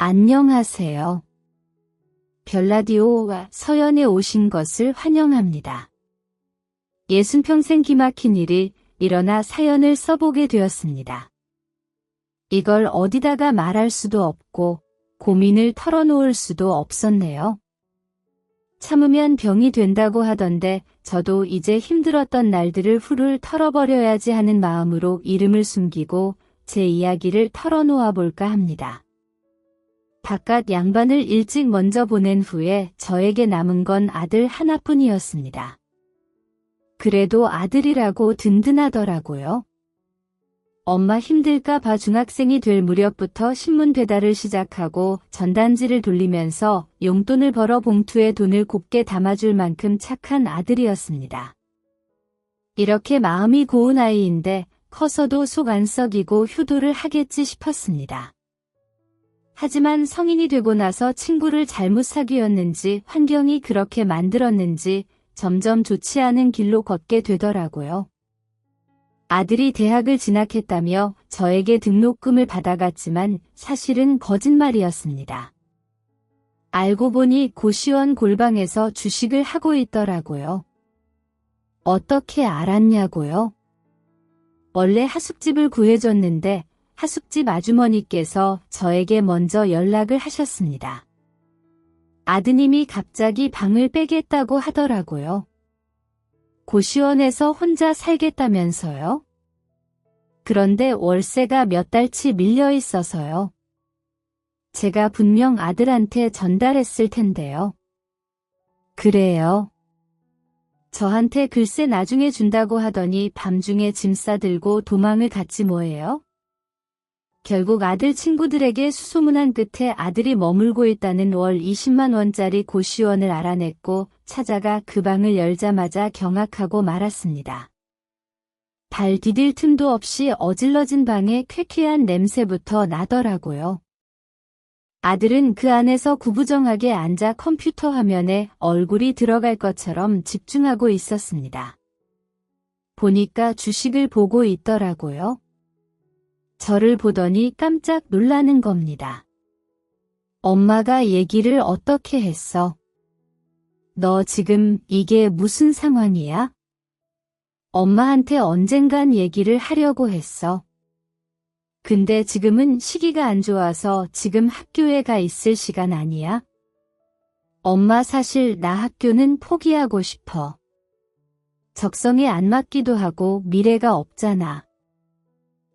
안녕하세요. 별라디오와 서연에 오신 것을 환영합니다. 60평생 기막힌 일이 일어나 사연을 써보게 되었습니다. 이걸 어디다가 말할 수도 없고 고민을 털어놓을 수도 없었네요. 참으면 병이 된다고 하던데 저도 이제 힘들었던 날들을 훌훌 털어버려야지 하는 마음으로 이름을 숨기고 제 이야기를 털어놓아 볼까 합니다. 바깥 양반을 일찍 먼저 보낸 후에 저에게 남은 건 아들 하나뿐이었습니다. 그래도 아들이라고 든든하더라고요. 엄마 힘들까 봐 중학생이 될 무렵부터 신문 배달을 시작하고 전단지를 돌리면서 용돈을 벌어 봉투에 돈을 곱게 담아줄 만큼 착한 아들이었습니다. 이렇게 마음이 고운 아이인데 커서도 속 안 썩이고 효도를 하겠지 싶었습니다. 하지만 성인이 되고 나서 친구를 잘못 사귀었는지 환경이 그렇게 만들었는지 점점 좋지 않은 길로 걷게 되더라고요. 아들이 대학을 진학했다며 저에게 등록금을 받아갔지만 사실은 거짓말이었습니다. 알고 보니 고시원 골방에서 주식을 하고 있더라고요. 어떻게 알았냐고요? 원래 하숙집을 구해줬는데 하숙집 아주머니께서 저에게 먼저 연락을 하셨습니다. 아드님이 갑자기 방을 빼겠다고 하더라고요. 고시원에서 혼자 살겠다면서요? 그런데 월세가 몇 달치 밀려 있어서요. 제가 분명 아들한테 전달했을 텐데요. 그래요. 저한테 글쎄 나중에 준다고 하더니 밤중에 짐 싸들고 도망을 갔지 뭐예요? 결국 아들 친구들에게 수소문한 끝에 아들이 머물고 있다는 월 20만 원짜리 고시원을 알아냈고 찾아가 그 방을 열자마자 경악하고 말았습니다. 발 디딜 틈도 없이 어질러진 방에 쾌쾌한 냄새부터 나더라고요. 아들은 그 안에서 구부정하게 앉아 컴퓨터 화면에 얼굴이 들어갈 것처럼 집중하고 있었습니다. 보니까 주식을 보고 있더라고요. 저를 보더니 깜짝 놀라는 겁니다. 엄마가 얘기를 어떻게 했어? 너 지금 이게 무슨 상황이야? 엄마한테 언젠간 얘기를 하려고 했어. 근데 지금은 시기가 안 좋아서 지금 학교에 가 있을 시간 아니야? 엄마 사실 나 학교는 포기하고 싶어. 적성에 안 맞기도 하고 미래가 없잖아.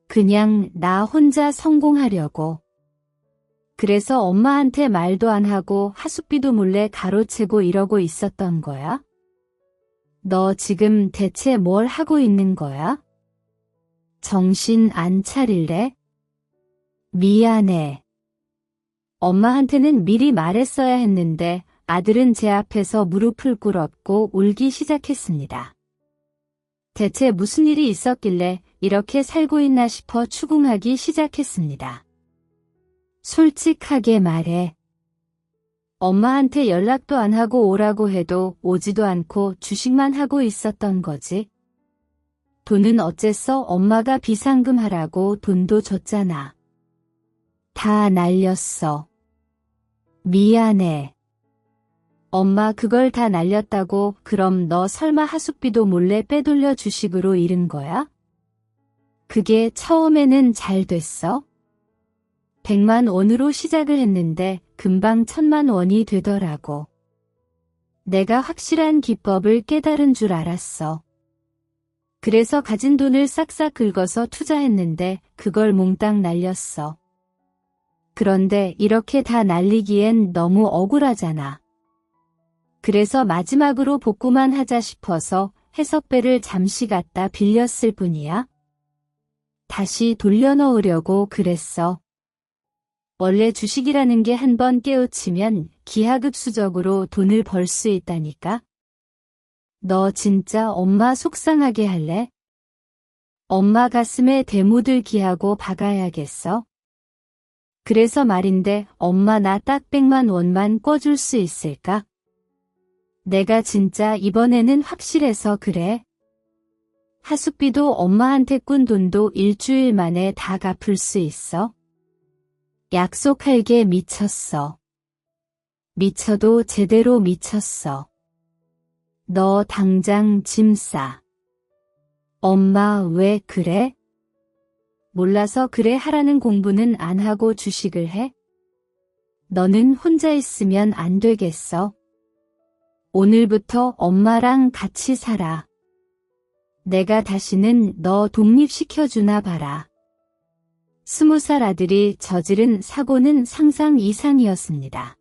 그냥 나 혼자 성공하려고. 그래서 엄마한테 말도 안 하고 하숙비도 몰래 가로채고 이러고 있었던 거야? 너 지금 대체 뭘 하고 있는 거야? 정신 안 차릴래? 미안해. 엄마한테는 미리 말했어야 했는데 아들은 제 앞에서 무릎을 꿇었고 울기 시작했습니다. 대체 무슨 일이 있었길래 이렇게 살고 있나 싶어 추궁하기 시작했습니다. 솔직하게 말해. 엄마한테 연락도 안 하고 오라고 해도 오지도 않고 주식만 하고 있었던 거지. 돈은 어째서 엄마가 비상금 하라고 돈도 줬잖아. 다 날렸어. 미안해. 엄마 그걸 다 날렸다고 그럼 너 설마 하숙비도 몰래 빼돌려 주식으로 잃은 거야? 그게 처음에는 잘 됐어? 100만 원으로 시작을 했는데 금방 1000만 원이 되더라고. 내가 확실한 기법을 깨달은 줄 알았어. 그래서 가진 돈을 싹싹 긁어서 투자했는데 그걸 몽땅 날렸어. 그런데 이렇게 다 날리기엔 너무 억울하잖아. 그래서 마지막으로 복구만 하자 싶어서 해석배를 잠시 갖다 빌렸을 뿐이야. 다시 돌려넣으려고 그랬어. 원래 주식이라는 게 한 번 깨우치면 기하급수적으로 돈을 벌 수 있다니까. 너 진짜 엄마 속상하게 할래? 엄마 가슴에 대모들기 하고 박아야겠어? 그래서 말인데 엄마 나 딱 100만 원만 꿔줄 수 있을까? 내가 진짜 이번에는 확실해서 그래. 하숙비도 엄마한테 꾼 돈도 일주일 만에 다 갚을 수 있어. 약속할 게 미쳤어. 미쳐도 제대로 미쳤어. 너 당장 짐 싸. 엄마 왜 그래? 몰라서 그래 하라는 공부는 안 하고 주식을 해? 너는 혼자 있으면 안 되겠어. 오늘부터 엄마랑 같이 살아. 내가 다시는 너 독립시켜주나 봐라. 20살 아들이 저지른 사고는 상상 이상이었습니다.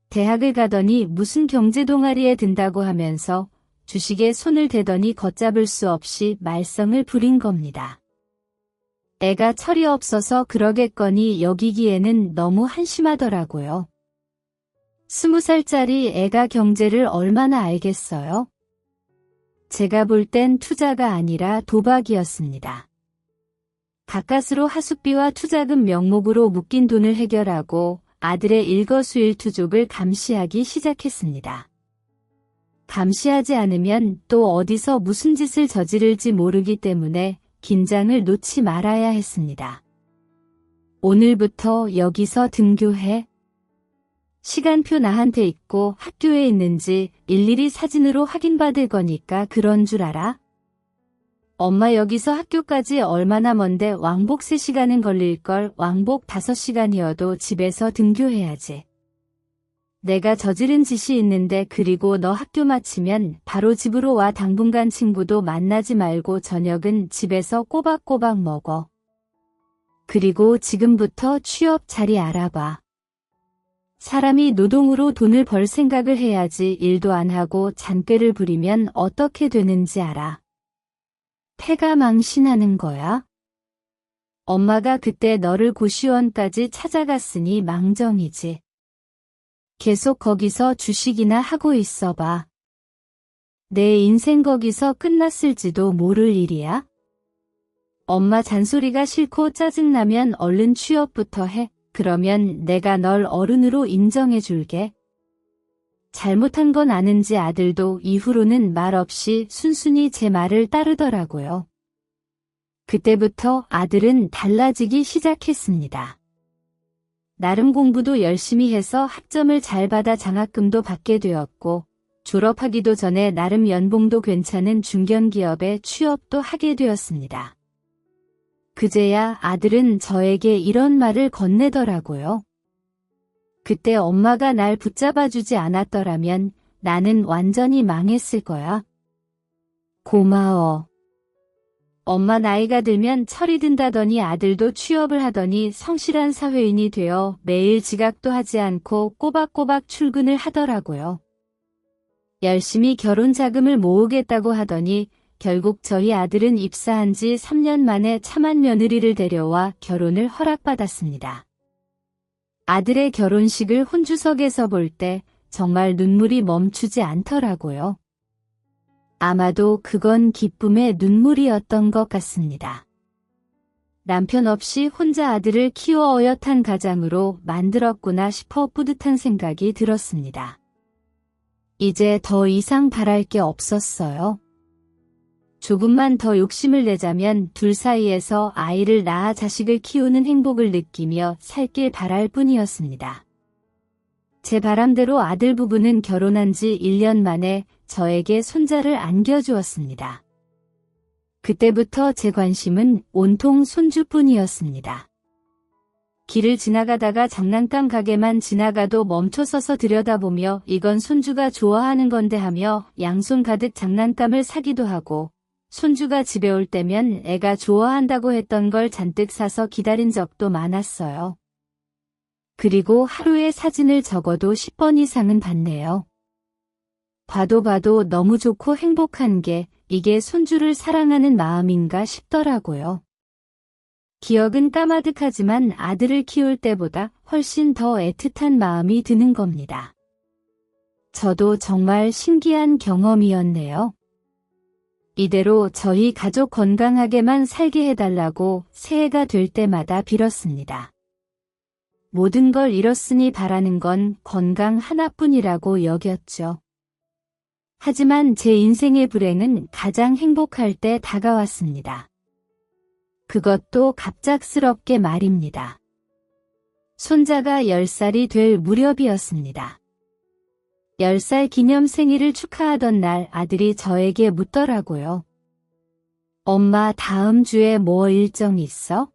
대학을 가더니 무슨 경제 동아리에 든다고 하면서 주식에 손을 대더니 걷잡을 수 없이 말썽을 부린 겁니다. 애가 철이 없어서 그러겠거니 여기기에는 너무 한심하더라고요. 20살짜리 애가 경제를 얼마나 알겠어요? 제가 볼 땐 투자가 아니라 도박이었습니다. 가까스로 하숙비와 투자금 명목으로 묶인 돈을 해결하고 아들의 일거수일투족을 감시하기 시작했습니다. 감시하지 않으면 또 어디서 무슨 짓을 저지를지 모르기 때문에 긴장을 놓지 말아야 했습니다. 오늘부터 여기서 등교해. 시간표 나한테 있고 학교에 있는지 일일이 사진으로 확인받을 거니까 그런 줄 알아? 엄마 여기서 학교까지 얼마나 먼데 왕복 3시간은 걸릴걸. 왕복 5시간이어도 집에서 등교해야지. 내가 저지른 짓이 있는데 그리고 너 학교 마치면 바로 집으로 와. 당분간 친구도 만나지 말고 저녁은 집에서 꼬박꼬박 먹어. 그리고 지금부터 취업 자리 알아봐. 사람이 노동으로 돈을 벌 생각을 해야지 일도 안 하고 잔꾀를 부리면 어떻게 되는지 알아. 패가 망신하는 거야? 엄마가 그때 너를 고시원까지 찾아갔으니 망정이지. 계속 거기서 주식이나 하고 있어봐. 내 인생 거기서 끝났을지도 모를 일이야. 엄마 잔소리가 싫고 짜증나면 얼른 취업부터 해. 그러면 내가 널 어른으로 인정해줄게. 잘못한 건 아는지 아들도 이후로는 말 없이 순순히 제 말을 따르더라고요. 그때부터 아들은 달라지기 시작했습니다. 나름 공부도 열심히 해서 학점을 잘 받아 장학금도 받게 되었고 졸업하기도 전에 나름 연봉도 괜찮은 중견기업에 취업도 하게 되었습니다. 그제야 아들은 저에게 이런 말을 건네더라고요. 그때 엄마가 날 붙잡아주지 않았더라면 나는 완전히 망했을 거야. 고마워. 엄마 나이가 들면 철이 든다더니 아들도 취업을 하더니 성실한 사회인이 되어 매일 지각도 하지 않고 꼬박꼬박 출근을 하더라고요. 열심히 결혼 자금을 모으겠다고 하더니 결국 저희 아들은 입사한 지 3년 만에 참한 며느리를 데려와 결혼을 허락받았습니다. 아들의 결혼식을 혼주석에서 볼 때 정말 눈물이 멈추지 않더라고요. 아마도 그건 기쁨의 눈물이었던 것 같습니다. 남편 없이 혼자 아들을 키워 어엿한 가장으로 만들었구나 싶어 뿌듯한 생각이 들었습니다. 이제 더 이상 바랄 게 없었어요. 조금만 더 욕심을 내자면 둘 사이에서 아이를 낳아 자식을 키우는 행복을 느끼며 살길 바랄 뿐이었습니다. 제 바람대로 아들 부부는 결혼한 지 1년 만에 저에게 손자를 안겨주었습니다. 그때부터 제 관심은 온통 손주뿐이었습니다. 길을 지나가다가 장난감 가게만 지나가도 멈춰서서 들여다보며 이건 손주가 좋아하는 건데 하며 양손 가득 장난감을 사기도 하고 손주가 집에 올 때면 애가 좋아한다고 했던 걸 잔뜩 사서 기다린 적도 많았어요. 그리고 하루에 사진을 적어도 10번 이상은 봤네요. 봐도 너무 좋고 행복한 게 이게 손주를 사랑하는 마음인가 싶더라고요. 기억은 까마득하지만 아들을 키울 때보다 훨씬 더 애틋한 마음이 드는 겁니다. 저도 정말 신기한 경험이었네요. 이대로 저희 가족 건강하게만 살게 해달라고 새해가 될 때마다 빌었습니다. 모든 걸 잃었으니 바라는 건 건강 하나뿐이라고 여겼죠. 하지만 제 인생의 불행은 가장 행복할 때 다가왔습니다. 그것도 갑작스럽게 말입니다. 손자가 10살이 될 무렵이었습니다. 10살 기념 생일을 축하하던 날 아들이 저에게 묻더라고요. 엄마, 다음 주에 뭐 일정 있어?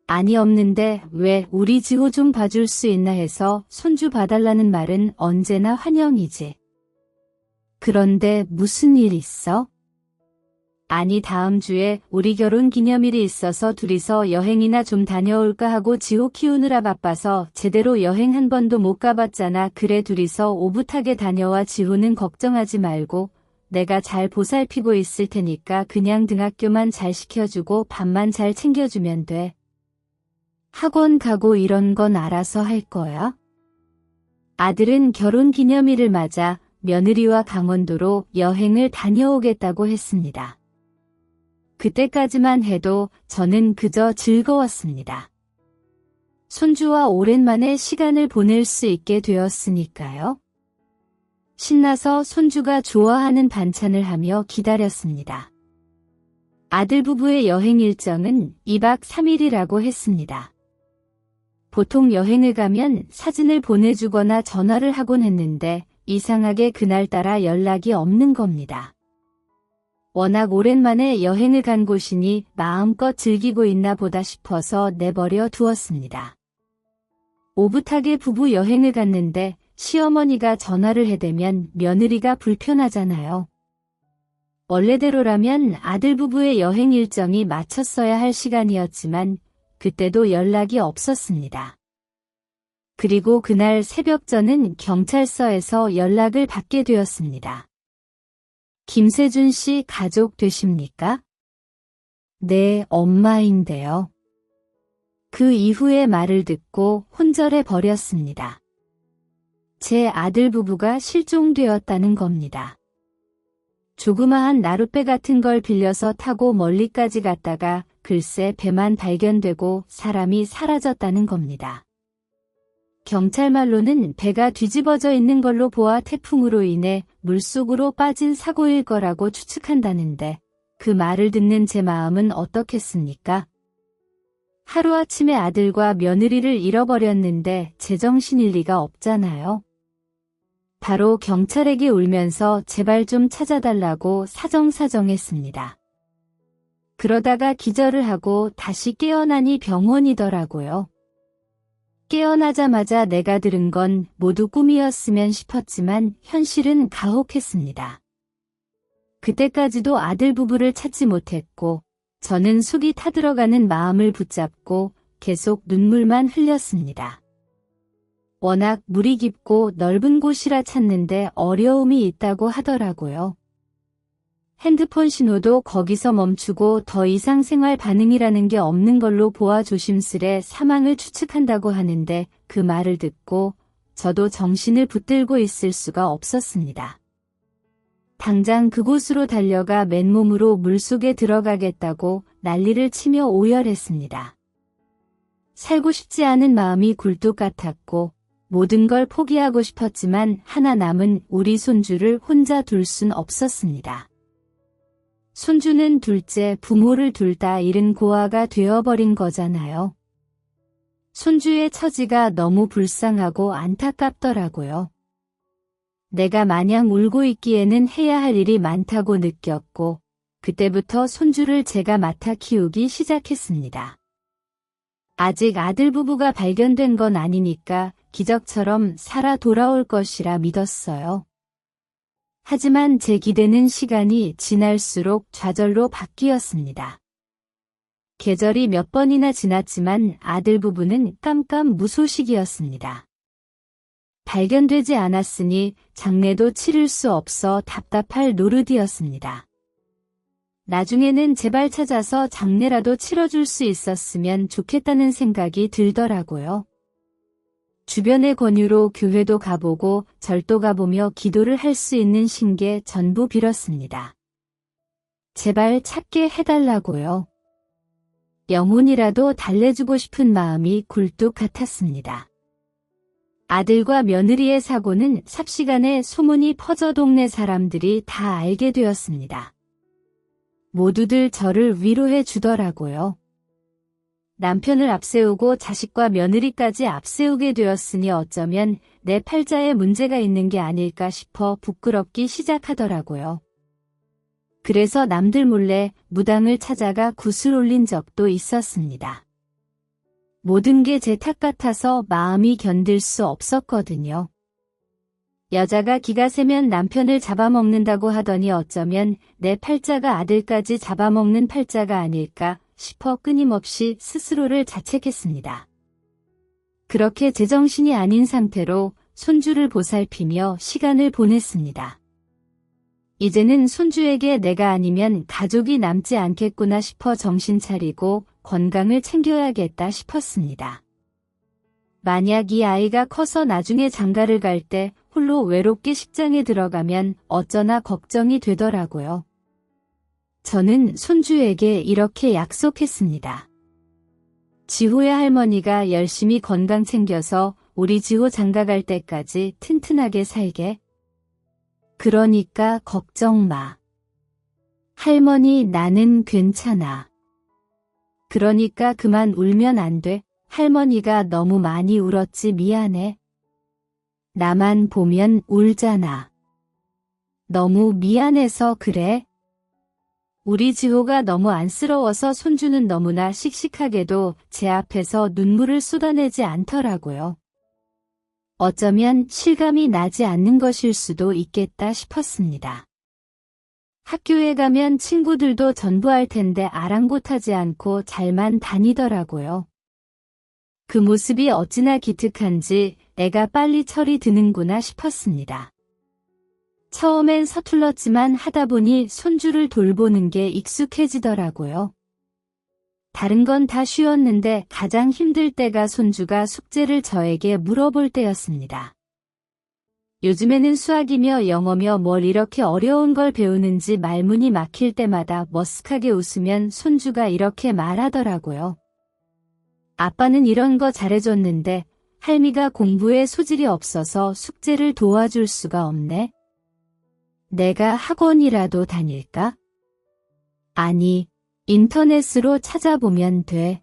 아니, 없는데 왜 우리 지호 좀 봐줄 수 있나 해서 손주 봐달라는 말은 언제나 환영이지. 그런데 무슨 일 있어? 아니, 다음 주에 우리 결혼 기념일이 있어서 둘이서 여행이나 좀 다녀올까 하고 지호 키우느라 바빠서 제대로 여행 한 번도 못 가봤잖아. 그래, 둘이서 오붓하게 다녀와. 지호는 걱정하지 말고 내가 잘 보살피고 있을 테니까 그냥 등학교만 잘 시켜주고 밥만 잘 챙겨주면 돼. 학원 가고 이런 건 알아서 할 거야? 아들은 결혼 기념일을 맞아 며느리와 강원도로 여행을 다녀오겠다고 했습니다. 그때까지만 해도 저는 그저 즐거웠습니다. 손주와 오랜만에 시간을 보낼 수 있게 되었으니까요. 신나서 손주가 좋아하는 반찬을 하며 기다렸습니다. 아들 부부의 여행 일정은 2박 3일이라고 했습니다. 보통 여행을 가면 사진을 보내주거나 전화를 하곤 했는데 이상하게 그날따라 연락이 없는 겁니다. 워낙 오랜만에 여행을 간 곳이니 마음껏 즐기고 있나 보다 싶어서 내버려 두었습니다. 오붓하게 부부 여행을 갔는데 시어머니가 전화를 해대면 며느리가 불편하잖아요. 원래대로라면 아들 부부의 여행 일정이 맞췄어야 할 시간이었지만 그때도 연락이 없었습니다. 그리고 그날 새벽 저는 경찰서에서 연락을 받게 되었습니다. 김세준 씨 가족 되십니까? 네, 엄마인데요. 그 이후의 말을 듣고 혼절해 버렸습니다. 제 아들 부부가 실종되었다는 겁니다. 조그마한 나룻배 같은 걸 빌려서 타고 멀리까지 갔다가 글쎄 배만 발견되고 사람이 사라졌다는 겁니다. 경찰 말로는 배가 뒤집어져 있는 걸로 보아 태풍으로 인해 물속으로 빠진 사고일 거라고 추측한다는데 그 말을 듣는 제 마음은 어떻겠습니까? 하루아침에 아들과 며느리를 잃어버렸는데 제정신일 리가 없잖아요. 바로 경찰에게 울면서 제발 좀 찾아달라고 사정사정했습니다. 그러다가 기절을 하고 다시 깨어나니 병원이더라고요. 깨어나자마자 내가 들은 건 모두 꿈이었으면 싶었지만 현실은 가혹했습니다. 그때까지도 아들 부부를 찾지 못했고 저는 속이 타들어가는 마음을 붙잡고 계속 눈물만 흘렸습니다. 워낙 물이 깊고 넓은 곳이라 찾는데 어려움이 있다고 하더라고요. 핸드폰 신호도 거기서 멈추고 더 이상 생활 반응이라는 게 없는 걸로 보아 조심스레 사망을 추측한다고 하는데 그 말을 듣고 저도 정신을 붙들고 있을 수가 없었습니다. 당장 그곳으로 달려가 맨몸으로 물속에 들어가겠다고 난리를 치며 오열했습니다. 살고 싶지 않은 마음이 굴뚝 같았고 모든 걸 포기하고 싶었지만 하나 남은 우리 손주를 혼자 둘 순 없었습니다. 손주는 둘째, 부모를 둘 다 잃은 고아가 되어버린 거잖아요. 손주의 처지가 너무 불쌍하고 안타깝더라고요. 내가 마냥 울고 있기에는 해야 할 일이 많다고 느꼈고 그때부터 손주를 제가 맡아 키우기 시작했습니다. 아직 아들 부부가 발견된 건 아니니까 기적처럼 살아 돌아올 것이라 믿었어요. 하지만 제 기대는 시간이 지날수록 좌절로 바뀌었습니다. 계절이 몇 번이나 지났지만 아들 부부는 깜깜무소식이었습니다. 발견되지 않았으니 장례도 치를 수 없어 답답할 노릇이었습니다. 나중에는 제발 찾아서 장례라도 치러줄 수 있었으면 좋겠다는 생각이 들더라고요. 주변의 권유로 교회도 가보고 절도 가보며 기도를 할 수 있는 신께 전부 빌었습니다. 제발 찾게 해달라고요. 영혼이라도 달래주고 싶은 마음이 굴뚝 같았습니다. 아들과 며느리의 사고는 삽시간에 소문이 퍼져 동네 사람들이 다 알게 되었습니다. 모두들 저를 위로해 주더라고요. 남편을 앞세우고 자식과 며느리까지 앞세우게 되었으니 어쩌면 내 팔자에 문제가 있는 게 아닐까 싶어 부끄럽기 시작하더라고요. 그래서 남들 몰래 무당을 찾아가 굿을 올린 적도 있었습니다. 모든 게 제 탓 같아서 마음이 견딜 수 없었거든요. 여자가 기가 세면 남편을 잡아먹는다고 하더니 어쩌면 내 팔자가 아들까지 잡아먹는 팔자가 아닐까 싶어 끊임없이 스스로를 자책했습니다. 그렇게 제정신이 아닌 상태로 손주를 보살피며 시간을 보냈습니다. 이제는 손주에게 내가 아니면 가족이 남지 않겠구나 싶어 정신 차리고 건강을 챙겨야겠다 싶었습니다. 만약 이 아이가 커서 나중에 장가를 갈 때 홀로 외롭게 식장에 들어가면 어쩌나 걱정이 되더라고요. 저는 손주에게 이렇게 약속했습니다. 지호의 할머니가 열심히 건강 챙겨서 우리 지호 장가 갈 때까지 튼튼하게 살게. 그러니까 걱정 마. 할머니 나는 괜찮아. 그러니까 그만 울면 안 돼. 할머니가 너무 많이 울었지 미안해. 나만 보면 울잖아. 너무 미안해서 그래. 우리 지호가 너무 안쓰러워서 손주는 너무나 씩씩하게도 제 앞에서 눈물을 쏟아내지 않더라고요. 어쩌면 실감이 나지 않는 것일 수도 있겠다 싶었습니다. 학교에 가면 친구들도 전부 알 텐데 아랑곳하지 않고 잘만 다니더라고요. 그 모습이 어찌나 기특한지 애가 빨리 철이 드는구나 싶었습니다. 처음엔 서툴렀지만 하다 보니 손주를 돌보는 게 익숙해지더라고요. 다른 건 다 쉬웠는데 가장 힘들 때가 손주가 숙제를 저에게 물어볼 때였습니다. 요즘에는 수학이며 영어며 뭘 이렇게 어려운 걸 배우는지 말문이 막힐 때마다 머쓱하게 웃으면 손주가 이렇게 말하더라고요. 아빠는 이런 거 잘해줬는데 할미가 공부에 소질이 없어서 숙제를 도와줄 수가 없네. 내가 학원이라도 다닐까? 아니, 인터넷으로 찾아보면 돼.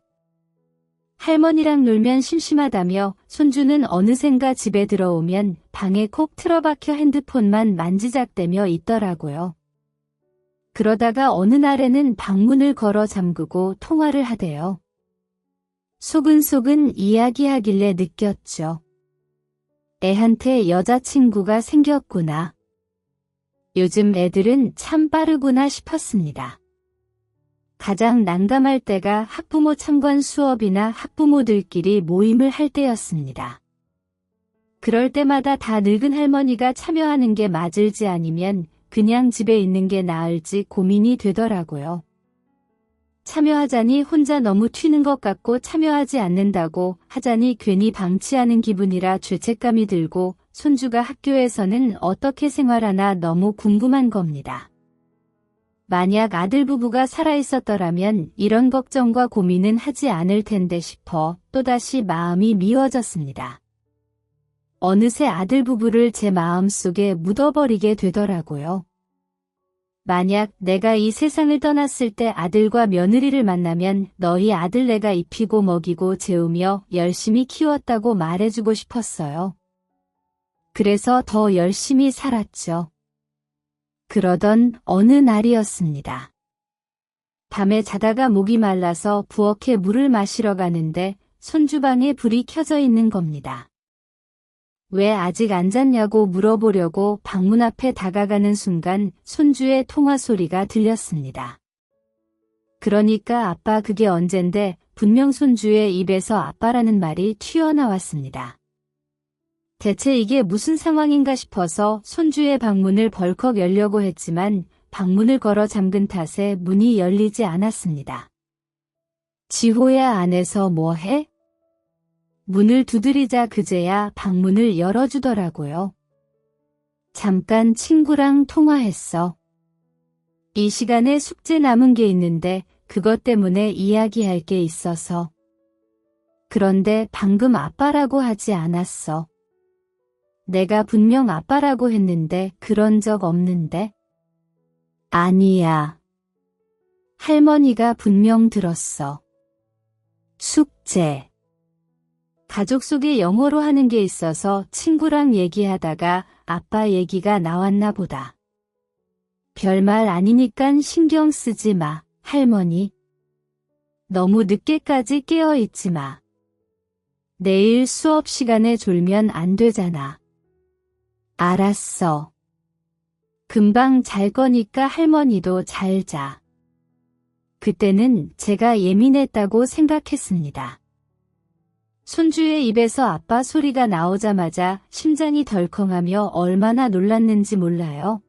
할머니랑 놀면 심심하다며 손주는 어느샌가 집에 들어오면 방에 콕 틀어박혀 핸드폰만 만지작대며 있더라고요. 그러다가 어느 날에는 방문을 걸어 잠그고 통화를 하대요. 소근소근 이야기하길래 느꼈죠. 애한테 여자친구가 생겼구나. 요즘 애들은 참 빠르구나 싶었습니다. 가장 난감할 때가 학부모 참관 수업이나 학부모들끼리 모임을 할 때였습니다. 그럴 때마다 다 늙은 할머니가 참여하는 게 맞을지 아니면 그냥 집에 있는 게 나을지 고민이 되더라고요. 참여하자니 혼자 너무 튀는 것 같고 참여하지 않는다고 하자니 괜히 방치하는 기분이라 죄책감이 들고 손주가 학교에서는 어떻게 생활하나 너무 궁금한 겁니다. 만약 아들 부부가 살아있었더라면 이런 걱정과 고민은 하지 않을 텐데 싶어 또다시 마음이 미워졌습니다. 어느새 아들 부부를 제 마음속에 묻어버리게 되더라고요. 만약 내가 이 세상을 떠났을 때 아들과 며느리를 만나면 너희 아들 내가 입히고 먹이고 재우며 열심히 키웠다고 말해주고 싶었어요. 그래서 더 열심히 살았죠. 그러던 어느 날이었습니다. 밤에 자다가 목이 말라서 부엌에 물을 마시러 가는데 손주방에 불이 켜져 있는 겁니다. 왜 아직 안 잤냐고 물어보려고 방문 앞에 다가가는 순간 손주의 통화 소리가 들렸습니다. 그러니까 아빠 그게 언젠데 분명 손주의 입에서 아빠라는 말이 튀어나왔습니다. 대체 이게 무슨 상황인가 싶어서 손주의 방문을 벌컥 열려고 했지만 방문을 걸어 잠근 탓에 문이 열리지 않았습니다. 지호야 안에서 뭐해? 문을 두드리자 그제야 방문을 열어주더라고요. 잠깐 친구랑 통화했어. 이 시간에 숙제 남은 게 있는데 그것 때문에 이야기할 게 있어서. 그런데 방금 아빠라고 하지 않았어. 내가 분명 아빠라고 했는데 그런 적 없는데. 아니야. 할머니가 분명 들었어. 숙제. 가족 속에 영어로 하는 게 있어서 친구랑 얘기하다가 아빠 얘기가 나왔나 보다. 별말 아니니깐 신경 쓰지 마, 할머니. 너무 늦게까지 깨어 있지 마. 내일 수업 시간에 졸면 안 되잖아. 알았어. 금방 잘 거니까 할머니도 잘 자. 그때는 제가 예민했다고 생각했습니다. 손주의 입에서 아빠 소리가 나오자마자 심장이 덜컹하며 얼마나 놀랐는지 몰라요.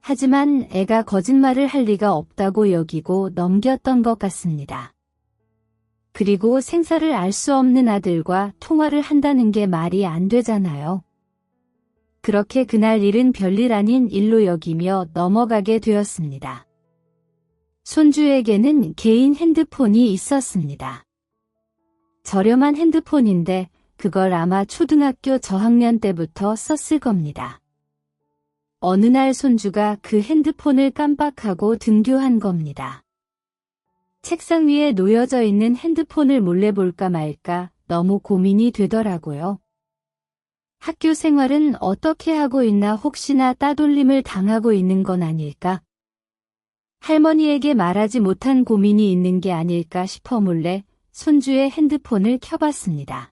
하지만 애가 거짓말을 할 리가 없다고 여기고 넘겼던 것 같습니다. 그리고 생사를 알 수 없는 아들과 통화를 한다는 게 말이 안 되잖아요. 그렇게 그날 일은 별일 아닌 일로 여기며 넘어가게 되었습니다. 손주에게는 개인 핸드폰이 있었습니다. 저렴한 핸드폰인데 그걸 아마 초등학교 저학년 때부터 썼을 겁니다. 어느 날 손주가 그 핸드폰을 깜빡하고 등교한 겁니다. 책상 위에 놓여져 있는 핸드폰을 몰래 볼까 말까 너무 고민이 되더라고요. 학교 생활은 어떻게 하고 있나, 혹시나 따돌림을 당하고 있는 건 아닐까? 할머니에게 말하지 못한 고민이 있는 게 아닐까 싶어 몰래 손주의 핸드폰을 켜봤습니다.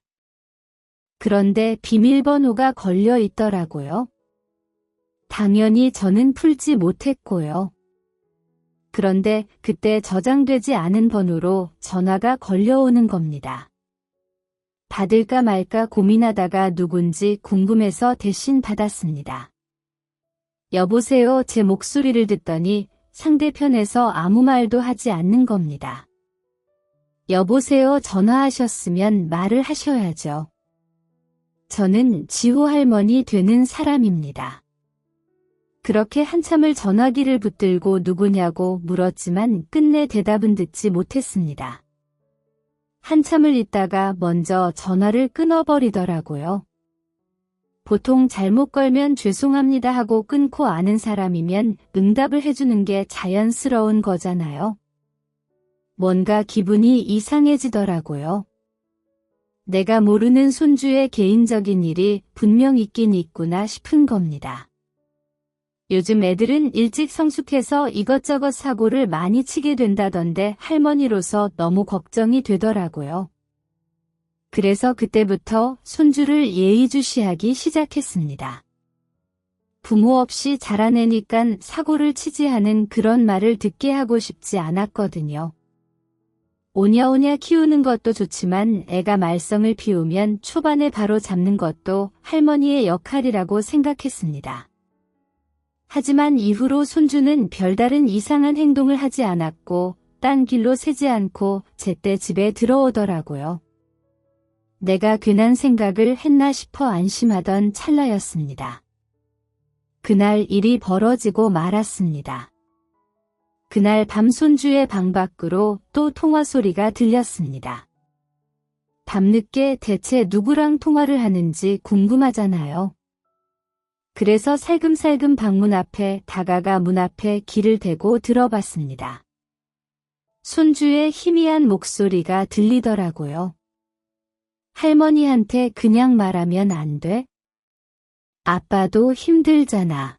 그런데 비밀번호가 걸려 있더라고요. 당연히 저는 풀지 못했고요. 그런데 그때 저장되지 않은 번호로 전화가 걸려오는 겁니다. 받을까 말까 고민하다가 누군지 궁금해서 대신 받았습니다. 여보세요, 제 목소리를 듣더니 상대편에서 아무 말도 하지 않는 겁니다. 여보세요, 전화하셨으면 말을 하셔야죠. 저는 지호 할머니 되는 사람입니다. 그렇게 한참을 전화기를 붙들고 누구냐고 물었지만 끝내 대답은 듣지 못했습니다. 한참을 있다가 먼저 전화를 끊어버리더라고요. 보통 잘못 걸면 죄송합니다 하고 끊고 아는 사람이면 응답을 해주는 게 자연스러운 거잖아요. 뭔가 기분이 이상해지더라고요. 내가 모르는 손주의 개인적인 일이 분명 있긴 있구나 싶은 겁니다. 요즘 애들은 일찍 성숙해서 이것저것 사고를 많이 치게 된다던데 할머니로서 너무 걱정이 되더라고요. 그래서 그때부터 손주를 예의주시하기 시작했습니다. 부모 없이 자라내니깐 사고를 치지 않은 그런 말을 듣게 하고 싶지 않았거든요. 오냐오냐 키우는 것도 좋지만 애가 말썽을 피우면 초반에 바로 잡는 것도 할머니의 역할이라고 생각했습니다. 하지만 이후로 손주는 별다른 이상한 행동을 하지 않았고 딴 길로 새지 않고 제때 집에 들어오더라고요. 내가 괜한 생각을 했나 싶어 안심하던 찰나였습니다. 그날 일이 벌어지고 말았습니다. 그날 밤 손주의 방 밖으로 또 통화 소리가 들렸습니다. 밤늦게 대체 누구랑 통화를 하는지 궁금하잖아요. 그래서 살금살금 방문 앞에 다가가 문 앞에 귀를 대고 들어봤습니다. 손주의 희미한 목소리가 들리더라고요. 할머니한테 그냥 말하면 안 돼? 아빠도 힘들잖아.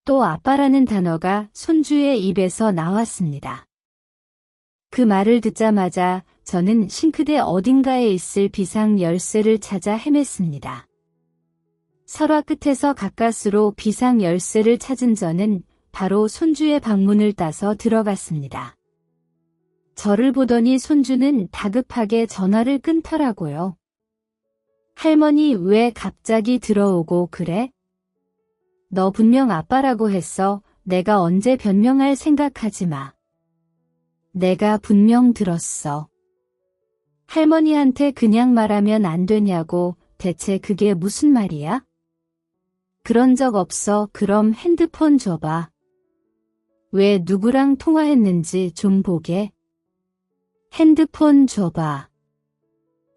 또 아빠라는 단어가 손주의 입에서 나왔습니다. 그 말을 듣자마자 저는 싱크대 어딘가에 있을 비상 열쇠를 찾아 헤맸습니다. 설화 끝에서 가까스로 비상 열쇠를 찾은 저는 바로 손주의 방문을 따서 들어갔습니다. 저를 보더니 손주는 다급하게 전화를 끊더라고요. 할머니, 왜 갑자기 들어오고 그래? 너 분명 아빠라고 했어. 내가 언제 변명할 생각하지 마. 내가 분명 들었어. 할머니한테 그냥 말하면 안 되냐고. 대체 그게 무슨 말이야? 그런 적 없어. 그럼 핸드폰 줘봐. 왜 누구랑 통화했는지 좀 보게. 핸드폰 줘봐.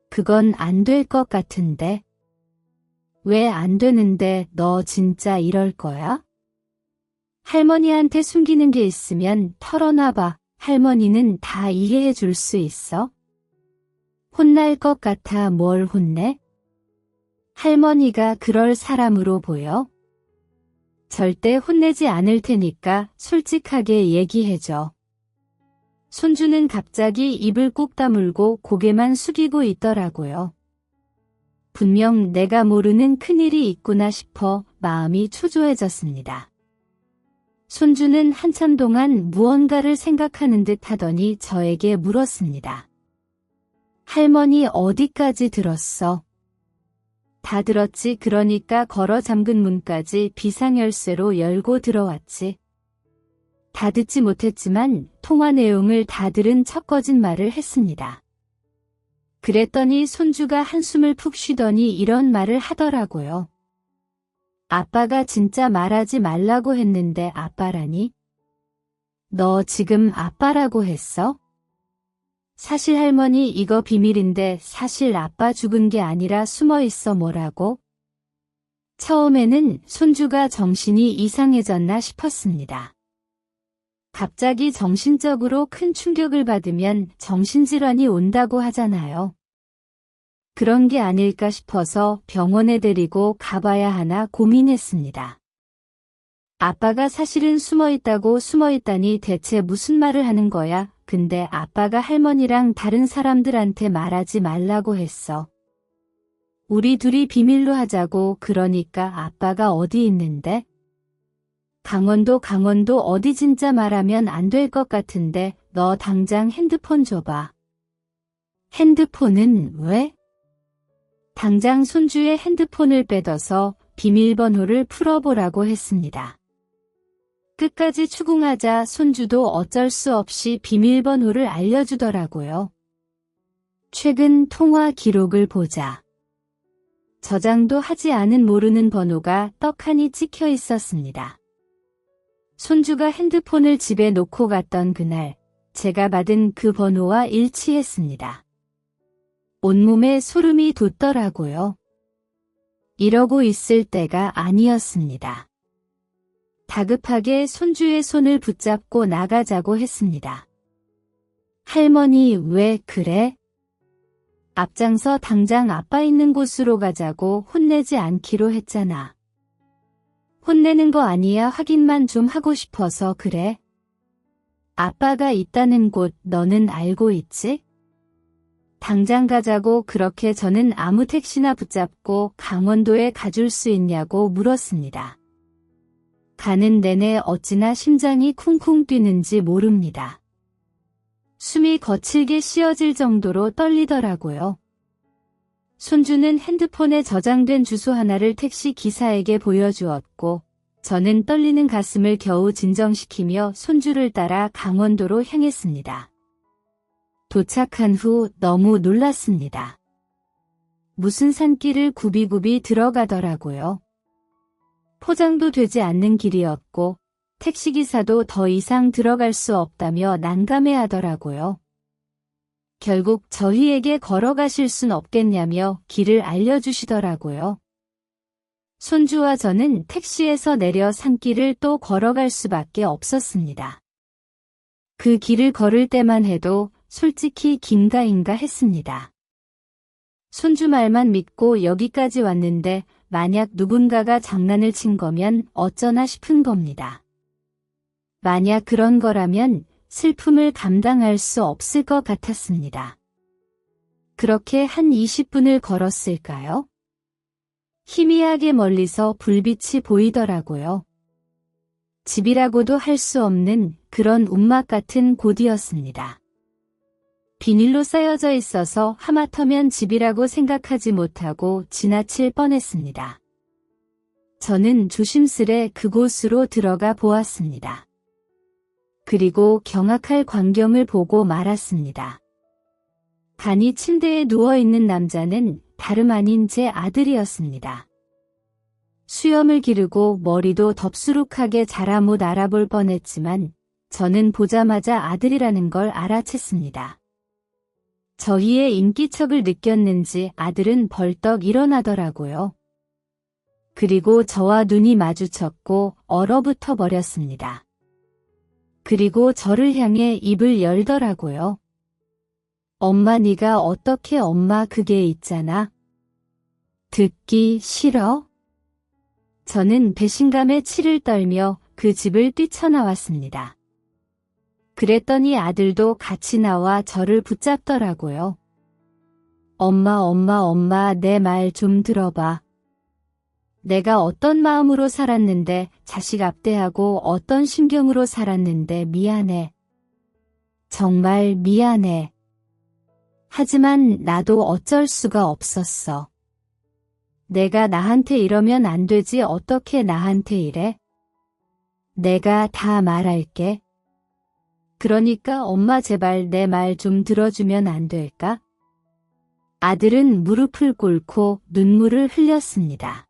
그건 안 될 것 같은데. 왜 안 되는데? 너 진짜 이럴 거야? 할머니한테 숨기는 게 있으면 털어놔봐. 할머니는 다 이해해 줄 수 있어? 혼날 것 같아. 뭘 혼내? 할머니가 그럴 사람으로 보여? 절대 혼내지 않을 테니까 솔직하게 얘기해줘. 손주는 갑자기 입을 꾹 다물고 고개만 숙이고 있더라고요. 분명 내가 모르는 큰일이 있구나 싶어 마음이 초조해졌습니다. 손주는 한참 동안 무언가를 생각하는 듯 하더니 저에게 물었습니다. 할머니 어디까지 들었어? 다 들었지. 그러니까 걸어 잠근 문까지 비상열쇠로 열고 들어왔지. 다 듣지 못했지만 통화 내용을 다 들은 척 거짓말을 했습니다. 그랬더니 손주가 한숨을 푹 쉬더니 이런 말을 하더라고요. 아빠가 진짜 말하지 말라고 했는데 아빠라니? 너 지금 아빠라고 했어? 사실 할머니 이거 비밀인데 사실 아빠 죽은 게 아니라 숨어있어. 뭐라고? 처음에는 손주가 정신이 이상해졌나 싶었습니다. 갑자기 정신적으로 큰 충격을 받으면 정신질환이 온다고 하잖아요. 그런 게 아닐까 싶어서 병원에 데리고 가봐야 하나 고민했습니다. 아빠가 사실은 숨어있다고. 숨어있다니 대체 무슨 말을 하는 거야? 근데 아빠가 할머니랑 다른 사람들한테 말하지 말라고 했어. 우리 둘이 비밀로 하자고. 그러니까 아빠가 어디 있는데? 강원도 어디? 진짜 말하면 안 될 것 같은데 너 당장 핸드폰 줘봐. 핸드폰은 왜? 당장 손주의 핸드폰을 빼둬서 비밀번호를 풀어보라고 했습니다. 끝까지 추궁하자 손주도 어쩔 수 없이 비밀번호를 알려주더라고요. 최근 통화 기록을 보자. 저장도 하지 않은 모르는 번호가 떡하니 찍혀 있었습니다. 손주가 핸드폰을 집에 놓고 갔던 그날, 제가 받은 그 번호와 일치했습니다. 온몸에 소름이 돋더라고요. 이러고 있을 때가 아니었습니다. 다급하게 손주의 손을 붙잡고 나가자고 했습니다. 할머니 왜 그래? 앞장서 당장 아빠 있는 곳으로 가자고. 혼내지 않기로 했잖아. 혼내는 거 아니야. 확인만 좀 하고 싶어서 그래. 아빠가 있다는 곳 너는 알고 있지? 당장 가자고. 그렇게 저는 아무 택시나 붙잡고 강원도에 가줄 수 있냐고 물었습니다. 가는 내내 어찌나 심장이 쿵쿵 뛰는지 모릅니다. 숨이 거칠게 쉬어질 정도로 떨리더라고요. 손주는 핸드폰에 저장된 주소 하나를 택시 기사에게 보여주었고 저는 떨리는 가슴을 겨우 진정시키며 손주를 따라 강원도로 향했습니다. 도착한 후 너무 놀랐습니다. 무슨 산길을 굽이굽이 들어가더라고요. 포장도 되지 않는 길이었고 택시기사도 더 이상 들어갈 수 없다며 난감해하더라고요. 결국 저희에게 걸어가실 순 없겠냐며 길을 알려주시더라고요. 손주와 저는 택시에서 내려 산길을 또 걸어갈 수밖에 없었습니다. 그 길을 걸을 때만 해도 솔직히 긴가인가 했습니다. 손주 말만 믿고 여기까지 왔는데 만약 누군가가 장난을 친 거면 어쩌나 싶은 겁니다. 만약 그런 거라면 슬픔을 감당할 수 없을 것 같았습니다. 그렇게 한 20분을 걸었을까요? 희미하게 멀리서 불빛이 보이더라고요. 집이라고도 할 수 없는 그런 움막 같은 곳이었습니다. 비닐로 쌓여져 있어서 하마터면 집이라고 생각하지 못하고 지나칠 뻔했습니다. 저는 조심스레 그곳으로 들어가 보았습니다. 그리고 경악할 광경을 보고 말았습니다. 간이 침대에 누워있는 남자는 다름 아닌 제 아들이었습니다. 수염을 기르고 머리도 덥수룩하게 자라 못 알아볼 뻔했지만 저는 보자마자 아들이라는 걸 알아챘습니다. 저희의 인기척을 느꼈는지 아들은 벌떡 일어나더라고요. 그리고 저와 눈이 마주쳤고 얼어붙어 버렸습니다. 그리고 저를 향해 입을 열더라고요. 엄마 네가 어떻게 엄마 그게 있잖아. 듣기 싫어? 저는 배신감에 치를 떨며 그 집을 뛰쳐나왔습니다. 그랬더니 아들도 같이 나와 저를 붙잡더라고요. 엄마, 내 말 좀 들어봐. 내가 어떤 마음으로 살았는데, 자식 앞대하고 어떤 심경으로 살았는데 미안해. 정말 미안해. 하지만 나도 어쩔 수가 없었어. 내가 나한테 이러면 안 되지 어떻게 나한테 이래? 내가 다 말할게. 그러니까 엄마 제발 내 말 좀 들어주면 안 될까? 아들은 무릎을 꿇고 눈물을 흘렸습니다.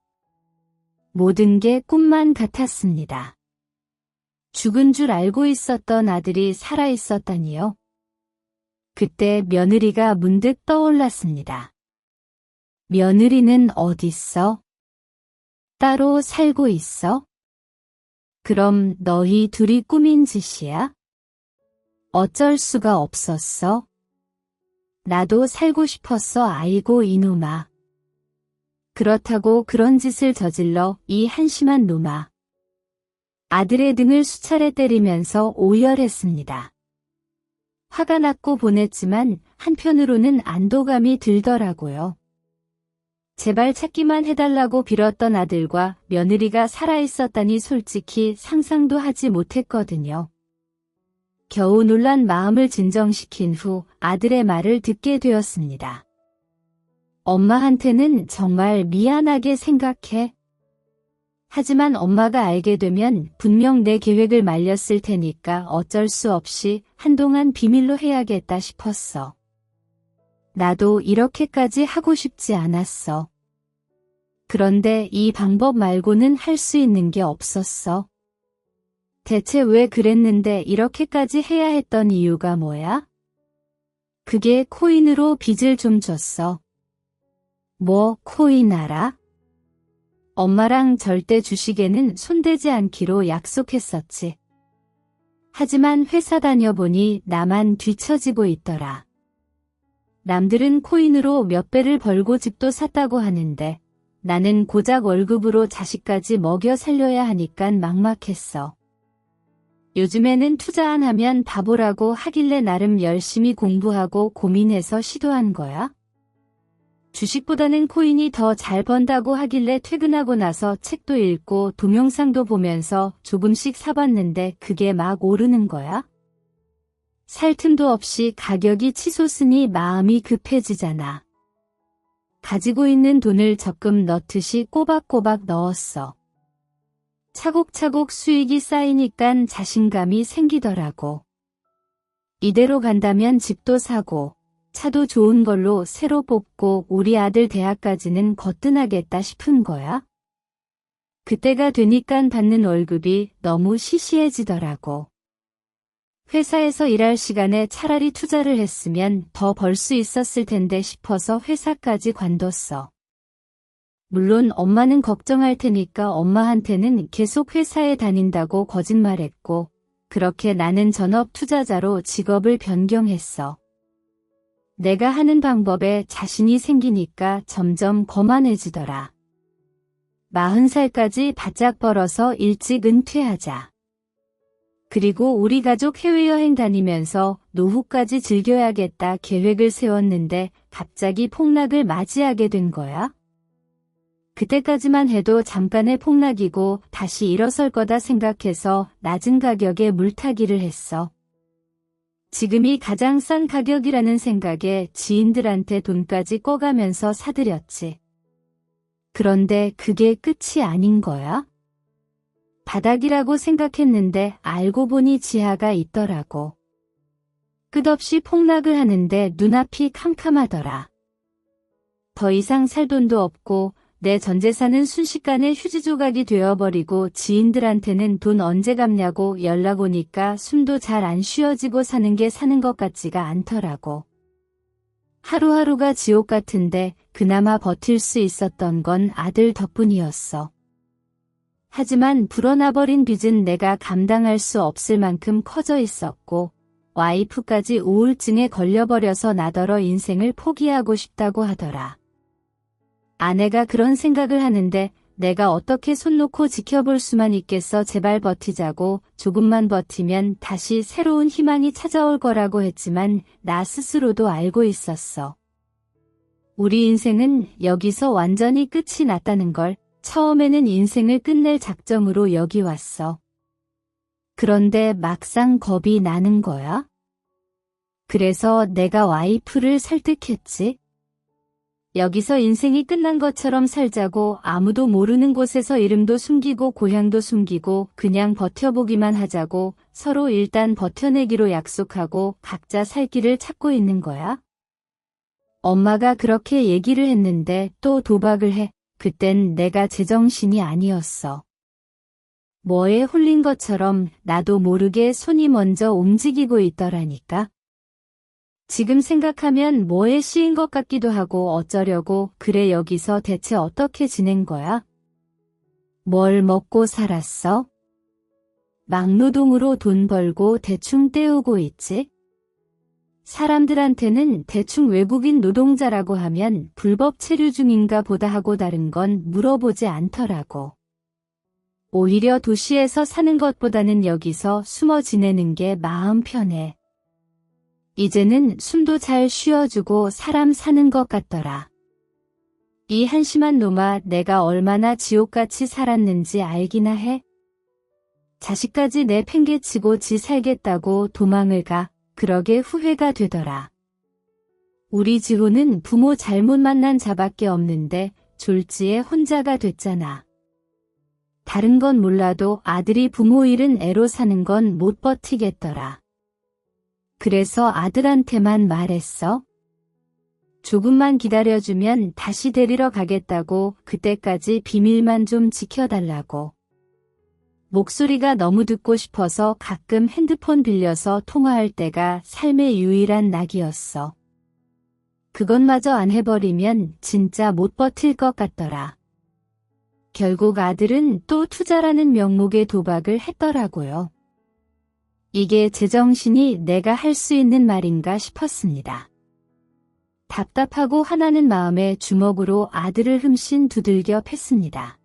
모든 게 꿈만 같았습니다. 죽은 줄 알고 있었던 아들이 살아 있었다니요. 그때 며느리가 문득 떠올랐습니다. 며느리는 어딨어? 따로 살고 있어? 그럼 너희 둘이 꾸민 짓이야? 어쩔 수가 없었어? 나도 살고 싶었어 아이고 이놈아. 그렇다고 그런 짓을 저질러 이 한심한 놈아. 아들의 등을 수차례 때리면서 오열했습니다. 화가 났고 보냈지만 한편으로는 안도감이 들더라고요. 제발 찾기만 해달라고 빌었던 아들과 며느리가 살아있었다니 솔직히 상상도 하지 못했거든요. 겨우 놀란 마음을 진정시킨 후 아들의 말을 듣게 되었습니다. 엄마한테는 정말 미안하게 생각해. 하지만 엄마가 알게 되면 분명 내 계획을 말렸을 테니까 어쩔 수 없이 한동안 비밀로 해야겠다 싶었어. 나도 이렇게까지 하고 싶지 않았어. 그런데 이 방법 말고는 할 수 있는 게 없었어. 대체 왜 그랬는데 이렇게까지 해야 했던 이유가 뭐야? 그게 코인으로 빚을 좀 줬어. 뭐 코인 알아? 엄마랑 절대 주식에는 손대지 않기로 약속했었지. 하지만 회사 다녀보니 나만 뒤처지고 있더라. 남들은 코인으로 몇 배를 벌고 집도 샀다고 하는데 나는 고작 월급으로 자식까지 먹여 살려야 하니깐 막막했어. 요즘에는 투자 안 하면 바보라고 하길래 나름 열심히 공부하고 고민해서 시도한 거야. 주식보다는 코인이 더 잘 번다고 하길래 퇴근하고 나서 책도 읽고 동영상도 보면서 조금씩 사봤는데 그게 막 오르는 거야? 살 틈도 없이 가격이 치솟으니 마음이 급해지잖아. 가지고 있는 돈을 적금 넣듯이 꼬박꼬박 넣었어. 차곡차곡 수익이 쌓이니깐 자신감이 생기더라고. 이대로 간다면 집도 사고 차도 좋은 걸로 새로 뽑고 우리 아들 대학까지는 거뜬하겠다 싶은 거야. 그때가 되니깐 받는 월급이 너무 시시해지더라고. 회사에서 일할 시간에 차라리 투자를 했으면 더 벌 수 있었을 텐데 싶어서 회사까지 관뒀어. 물론 엄마는 걱정할 테니까 엄마한테는 계속 회사에 다닌다고 거짓말했고 그렇게 나는 전업 투자자로 직업을 변경했어. 내가 하는 방법에 자신이 생기니까 점점 거만해지더라. 40살까지 바짝 벌어서 일찍 은퇴하자. 그리고 우리 가족 해외여행 다니면서 노후까지 즐겨야겠다 계획을 세웠는데 갑자기 폭락을 맞이하게 된 거야. 그때까지만 해도 잠깐의 폭락이고 다시 일어설 거다 생각해서 낮은 가격에 물타기를 했어. 지금이 가장 싼 가격이라는 생각에 지인들한테 돈까지 꿔가면서 사들였지. 그런데 그게 끝이 아닌 거야? 바닥이라고 생각했는데 알고 보니 지하가 있더라고. 끝없이 폭락을 하는데 눈앞이 캄캄하더라. 더 이상 살 돈도 없고 내 전 재산은 순식간에 휴지 조각이 되어버리고 지인들한테는 돈 언제 갚냐고 연락 오니까 숨도 잘 안 쉬어지고 사는 게 사는 것 같지가 않더라고. 하루하루가 지옥 같은데 그나마 버틸 수 있었던 건 아들 덕분이었어. 하지만 불어나버린 빚은 내가 감당할 수 없을 만큼 커져 있었고 와이프까지 우울증에 걸려버려서 나더러 인생을 포기하고 싶다고 하더라. 아내가 그런 생각을 하는데 내가 어떻게 손 놓고 지켜볼 수만 있겠어. 제발 버티자고, 조금만 버티면 다시 새로운 희망이 찾아올 거라고 했지만 나 스스로도 알고 있었어. 우리 인생은 여기서 완전히 끝이 났다는 걸 처음에는 인생을 끝낼 작정으로 여기 왔어. 그런데 막상 겁이 나는 거야. 그래서 내가 와이프를 설득했지. 여기서 인생이 끝난 것처럼 살자고, 아무도 모르는 곳에서 이름도 숨기고 고향도 숨기고 그냥 버텨보기만 하자고, 서로 일단 버텨내기로 약속하고 각자 살 길을 찾고 있는 거야. 엄마가 그렇게 얘기를 했는데 또 도박을 해. 그땐 내가 제정신이 아니었어. 뭐에 홀린 것처럼 나도 모르게 손이 먼저 움직이고 있더라니까. 지금 생각하면 뭐에 씌인 것 같기도 하고 어쩌려고. 그래, 여기서 대체 어떻게 지낸 거야? 뭘 먹고 살았어? 막노동으로 돈 벌고 대충 때우고 있지? 사람들한테는 대충 외국인 노동자라고 하면 불법 체류 중인가 보다 하고 다른 건 물어보지 않더라고. 오히려 도시에서 사는 것보다는 여기서 숨어 지내는 게 마음 편해. 이제는 숨도 잘 쉬어주고 사람 사는 것 같더라. 이 한심한 놈아, 내가 얼마나 지옥같이 살았는지 알기나 해? 자식까지 내팽개치고 지 살겠다고 도망을 가. 그러게 후회가 되더라. 우리 지호는 부모 잘못 만난 자밖에 없는데 졸지에 혼자가 됐잖아. 다른 건 몰라도 아들이 부모 잃은 애로 사는 건 못 버티겠더라. 그래서 아들한테만 말했어. 조금만 기다려주면 다시 데리러 가겠다고, 그때까지 비밀만 좀 지켜달라고. 목소리가 너무 듣고 싶어서 가끔 핸드폰 빌려서 통화할 때가 삶의 유일한 낙이었어. 그것마저 안 해버리면 진짜 못 버틸 것 같더라. 결국 아들은 또 투자라는 명목의 도박을 했더라고요. 이게 제정신이 내가 할 수 있는 말인가 싶었습니다. 답답하고 화나는 마음에 주먹으로 아들을 흠씬 두들겨 팼습니다.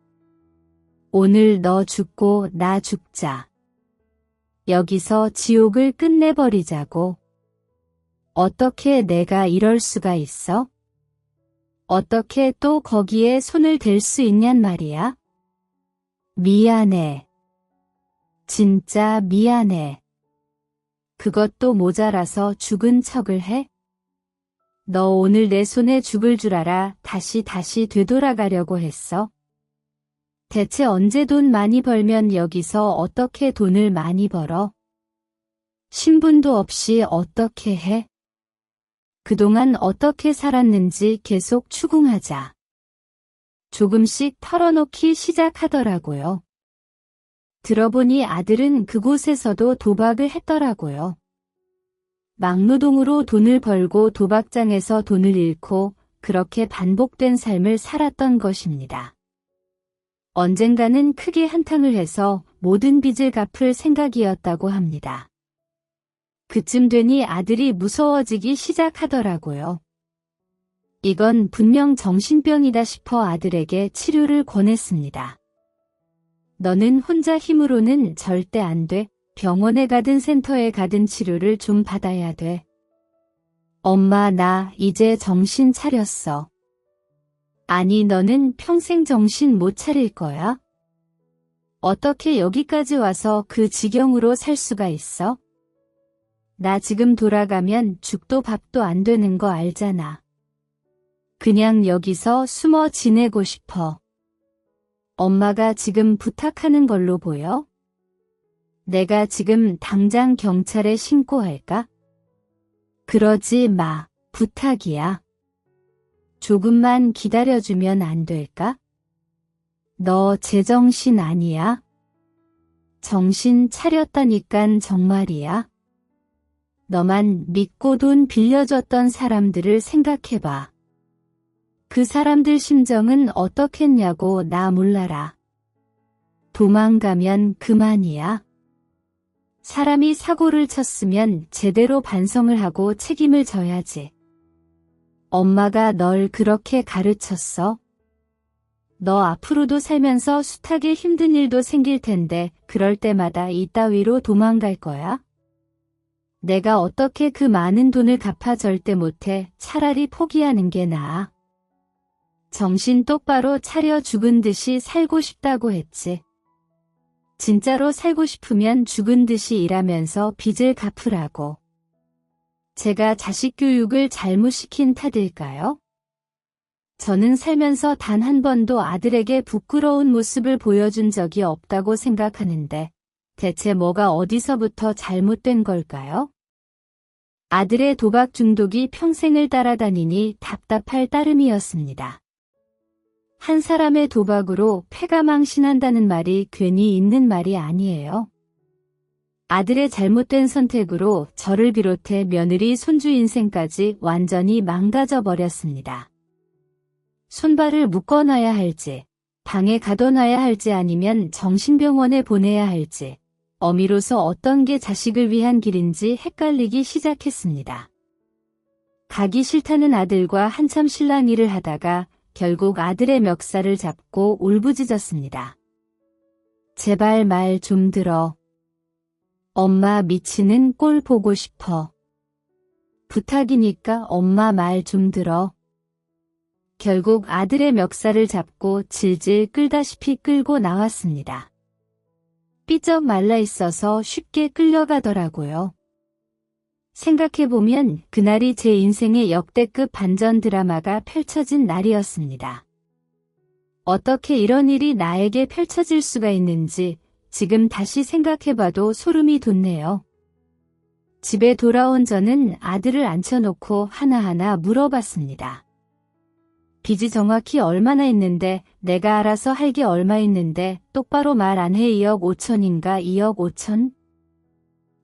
오늘 너 죽고 나 죽자. 여기서 지옥을 끝내버리자고. 어떻게 내가 이럴 수가 있어? 어떻게 또 거기에 손을 댈 수 있냔 말이야? 미안해. 진짜 미안해. 그것도 모자라서 죽은 척을 해? 너 오늘 내 손에 죽을 줄 알아. 다시 되돌아가려고 했어? 대체 언제 돈 많이 벌면 여기서 어떻게 돈을 많이 벌어? 신분도 없이 어떻게 해? 그동안 어떻게 살았는지 계속 추궁하자. 조금씩 털어놓기 시작하더라고요. 들어보니 아들은 그곳에서도 도박을 했더라고요. 막노동으로 돈을 벌고 도박장에서 돈을 잃고 그렇게 반복된 삶을 살았던 것입니다. 언젠가는 크게 한탕을 해서 모든 빚을 갚을 생각이었다고 합니다. 그쯤 되니 아들이 무서워지기 시작하더라고요. 이건 분명 정신병이다 싶어 아들에게 치료를 권했습니다. 너는 혼자 힘으로는 절대 안 돼. 병원에 가든 센터에 가든 치료를 좀 받아야 돼. 엄마, 나 이제 정신 차렸어. 아니, 너는 평생 정신 못 차릴 거야? 어떻게 여기까지 와서 그 지경으로 살 수가 있어? 나 지금 돌아가면 죽도 밥도 안 되는 거 알잖아. 그냥 여기서 숨어 지내고 싶어. 엄마가 지금 부탁하는 걸로 보여? 내가 지금 당장 경찰에 신고할까? 그러지 마. 부탁이야. 조금만 기다려주면 안 될까? 너 제정신 아니야? 정신 차렸다니깐 정말이야? 너만 믿고 돈 빌려줬던 사람들을 생각해봐. 그 사람들 심정은 어떻겠냐고. 나 몰라라. 도망가면 그만이야. 사람이 사고를 쳤으면 제대로 반성을 하고 책임을 져야지. 엄마가 널 그렇게 가르쳤어? 너 앞으로도 살면서 숱하게 힘든 일도 생길 텐데 그럴 때마다 이따위로 도망갈 거야? 내가 어떻게 그 많은 돈을 갚아 절대 못해. 차라리 포기하는 게 나아. 정신 똑바로 차려. 죽은 듯이 살고 싶다고 했지. 진짜로 살고 싶으면 죽은 듯이 일하면서 빚을 갚으라고. 제가 자식 교육을 잘못 시킨 탓일까요? 저는 살면서 단 한 번도 아들에게 부끄러운 모습을 보여준 적이 없다고 생각하는데 대체 뭐가 어디서부터 잘못된 걸까요? 아들의 도박 중독이 평생을 따라다니니 답답할 따름이었습니다. 한 사람의 도박으로 패가 망신한다는 말이 괜히 있는 말이 아니에요. 아들의 잘못된 선택으로 저를 비롯해 며느리, 손주 인생까지 완전히 망가져 버렸습니다. 손발을 묶어놔야 할지, 방에 가둬놔야 할지 아니면 정신병원에 보내야 할지, 어미로서 어떤 게 자식을 위한 길인지 헷갈리기 시작했습니다. 가기 싫다는 아들과 한참 실랑이를 하다가 결국 아들의 멱살을 잡고 울부짖었습니다. 제발 말 좀 들어. 엄마 미치는 꼴 보고 싶어. 부탁이니까 엄마 말 좀 들어. 결국 아들의 멱살을 잡고 질질 끌다시피 끌고 나왔습니다. 삐쩍 말라 있어서 쉽게 끌려가더라고요. 생각해보면 그날이 제 인생의 역대급 반전 드라마가 펼쳐진 날이었습니다. 어떻게 이런 일이 나에게 펼쳐질 수가 있는지 지금 다시 생각해봐도 소름이 돋네요. 집에 돌아온 저는 아들을 앉혀놓고 하나하나 물어봤습니다. 빚이 정확히 얼마나 있는데, 내가 알아서 할 게 얼마 있는데 똑바로 말 안 해. 2억 5천인가 2억 5천?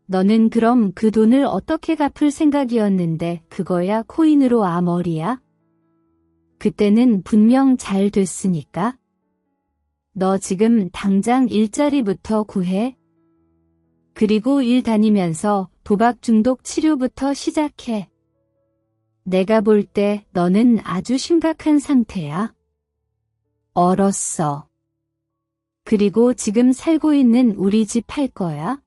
너는 그럼 그 돈을 어떻게 갚을 생각이었는데 그거야 코인으로 머리야? 그때는 분명 잘 됐으니까. 너 지금 당장 일자리부터 구해. 그리고 일 다니면서 도박 중독 치료부터 시작해. 내가 볼 때 너는 아주 심각한 상태야. 얼었어. 그리고 지금 살고 있는 우리 집 팔 거야?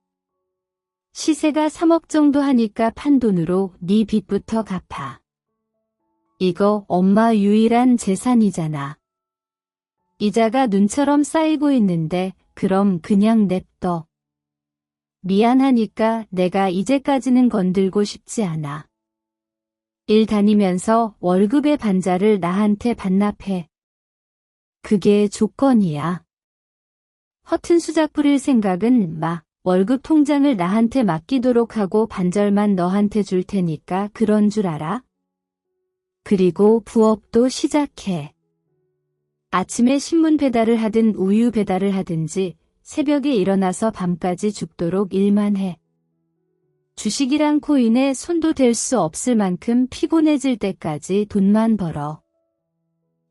시세가 3억 정도 하니까 판 돈으로 네 빚부터 갚아. 이거 엄마 유일한 재산이잖아. 이자가 눈처럼 쌓이고 있는데 그럼 그냥 냅둬. 미안하니까 내가 이제까지는 건들고 싶지 않아. 일 다니면서 월급의 반자를 나한테 반납해. 그게 조건이야. 허튼 수작 부릴 생각은 마. 월급 통장을 나한테 맡기도록 하고 반절만 너한테 줄 테니까 그런 줄 알아? 그리고 부업도 시작해. 아침에 신문 배달을 하든 우유 배달을 하든지 새벽에 일어나서 밤까지 죽도록 일만 해. 주식이랑 코인에 손도 댈 수 없을 만큼 피곤해질 때까지 돈만 벌어.